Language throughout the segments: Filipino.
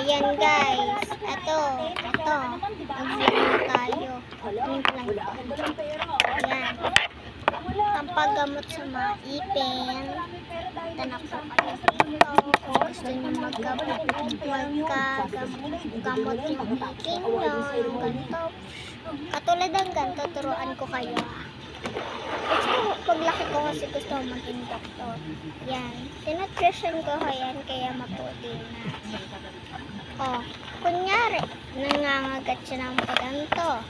Ayan guys, ito, mag-vlog tayo. Link lang ito. Ayan, ang paggamot sa mga ipin. Tanak po kayo dito. Kung gusto nyo maggamot yung ipin nyo, yung ganito. Katulad ng ganito, turuan ko kayo. Paglaki ko kasi gusto ko maging doktor. Yan. Tinutrition ko yan kaya maputi na. O, kunyari, nangangagat siya ng paganto.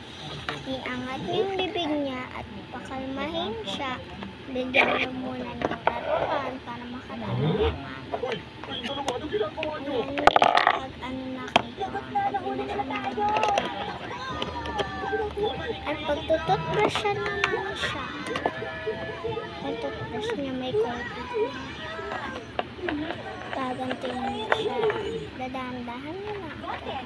Iangat niyo yung bibig niya at pakalmahin siya. Bigyan mo muna ng taruhan para makatulungan. At pagtututbrushan naman siya. Ang toothbrush niya may konti. Gagantiin niya siya. Dadahan-dahan niya na. Ayan.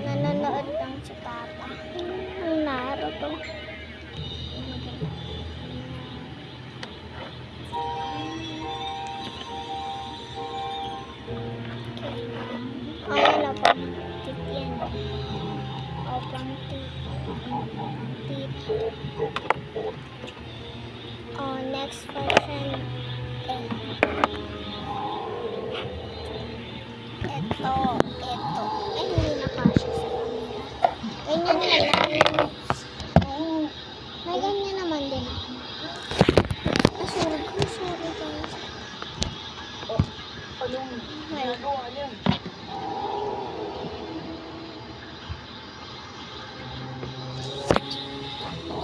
Nanonood lang si Papa. Ang Naruto. Kaya na po. Tip yan. O, pang tip. O, next person. Ito. Ay, hindi na kasya sa camera. Ganyan na lang. May ganyan naman din ako. Sorry guys.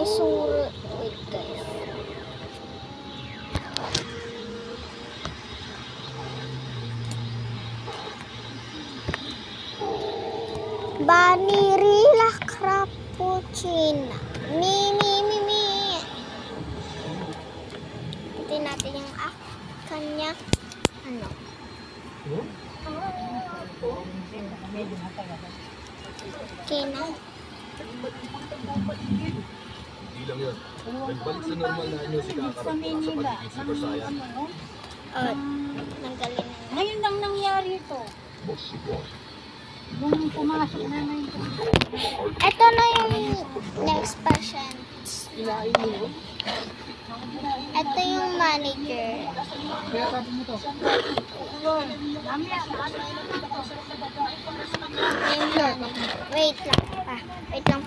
Sorry. Wait guys. Vanilla Crappuccino. Mi. Ito natin yung kanya. Ano? Okay na. Hindi lang yun. Nagbalik sa normal na anyo si Kakarap sa pagiging Super Saiyan. Nanggaling na. Ngayon lang nangyari ito. Nung pumasok na yun. Ito na yung next patient. Ito yung manager. Wait lang pa. Wait lang.